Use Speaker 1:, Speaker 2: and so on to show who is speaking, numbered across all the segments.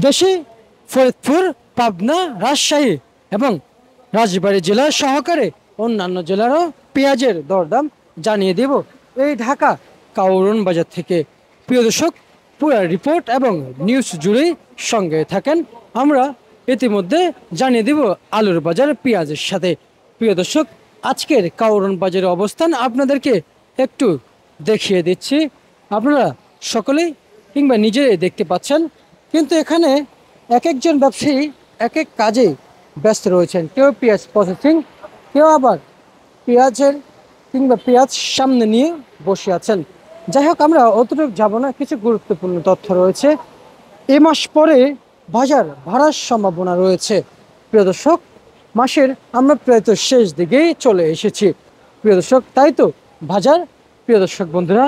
Speaker 1: দেশে ফরিদপুর, পাবনা, রাজশাহী এবং রাজবাড়ী জেলা সহকারে অন্যান্য জেলারও পেঁয়াজের দরদাম জানিয়ে দেব এই ঢাকা কাউরন বাজার থেকে। প্রিয় দর্শক, পুরো রিপোর্ট এবং নিউজ জুড়েই সঙ্গে থাকেন। আমরা ইতিমধ্যে জানিয়ে দেব আলুর বাজার পেঁয়াজের সাথে। প্রিয় দর্শক, আজকের কাউরন বাজারের অবস্থান আপনাদেরকে একটু দেখিয়ে দিচ্ছি। আপনারা সকলেই কিংবা নিজেরাই দেখতে পাচ্ছেন, কিন্তু এখানে এক একজন ব্যবসায়ী এক এক কাজে ব্যস্ত রয়েছেন। কেউ পেঁয়াজ প্রসেসিং, কেউ আবার পেঁয়াজের কিংবা পেঁয়াজ সামনে নিয়ে বসে আছেন। যাই হোক, আমরা অতটুকু যাব না, কিছু গুরুত্বপূর্ণ তথ্য রয়েছে। এ মাস পরে বাজার বাড়ার সম্ভাবনা রয়েছে। প্রিয় দর্শক, মাসের আমরা প্রায় তো শেষ দিকেই চলে এসেছি। প্রিয় দর্শক, তাই তো বাজার, প্রিয় দর্শক বন্ধুরা,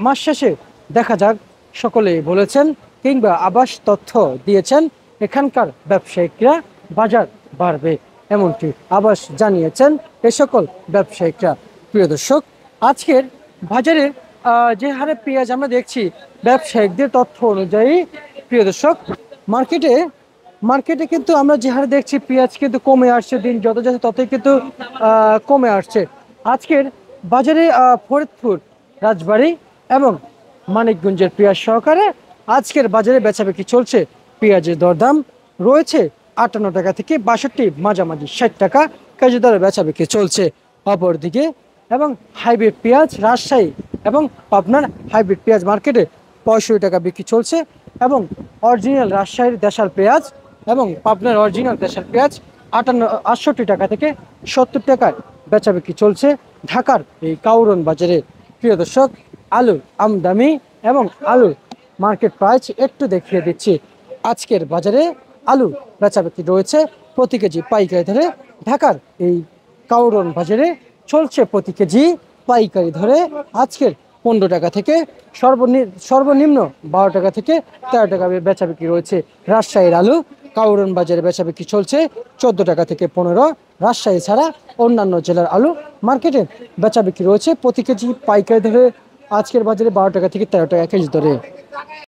Speaker 1: মাস শেষে দেখা যাক। সকলেই বলেছেন কিংবা আবাস তথ্য দিয়েছেন এখানকার ব্যবসায়িকরা বাজার বাড়বে, এমনটি আবাস জানিয়েছেন এ সকল ব্যবসায়িকরা। প্রিয় দর্শক, আজকের বাজারে যে হারে পেঁয়াজ আমরা দেখছি ব্যবসায়িকদের তথ্য অনুযায়ী, প্রিয় দর্শক, মার্কেটে কিন্তু আমরা যে হারে দেখছি পেঁয়াজ কিন্তু কমে আসছে, দিন যত যাচ্ছে ততই কিন্তু কমে আসছে। আজকের বাজারে ফরিদপুর, রাজবাড়ী এবং মানিকগঞ্জের পেঁয়াজ সহকারে আজকের বাজারে বেচাবিক্রি চলছে। পেঁয়াজের দরদাম রয়েছে 58 টাকা থেকে 62, মাঝামাঝি 60 টাকা কেজি দরে বেচাবিক্রি চলছে। অপরদিকে এবং হাইব্রিড পেঁয়াজ রাজশাহী এবং পাবনার হাইব্রিড পেঁয়াজ মার্কেটে 65 টাকা বিক্রি চলছে, এবং অরিজিনাল রাজশাহীর দেশাল পেঁয়াজ এবং পাবনার অরিজিনাল দেশাল পেঁয়াজ 68 টাকা থেকে 70 টাকায় বেচা বিক্রি চলছে ঢাকার এই কাউরন বাজারে। প্রিয় দর্শক, আলুর আমদানি এবং আলুর মার্কেট প্রাইস একটু দেখিয়ে দিচ্ছি। আজকের বাজারে আলু বেচা বিক্রি রয়েছে প্রতি কেজি পাইকারি ধরে ঢাকার এই কাউরন বাজারে চলছে প্রতি কেজি পাইকারি ধরে আজকের 15 টাকা থেকে সর্বনিম্ন 12 টাকা থেকে 13 টাকা বেচা বিক্রি রয়েছে। রাজশাহীর আলু কাউরন বাজারে বেচা বিক্রি চলছে 14 টাকা থেকে 15। রাজশাহী ছাড়া অন্যান্য জেলার আলু মার্কেটে বেচা বিক্রি রয়েছে প্রতি কেজি পাইকারি ধরে আজকের বাজারে 12 টাকা থেকে 13 টাকা কেজি ধরে।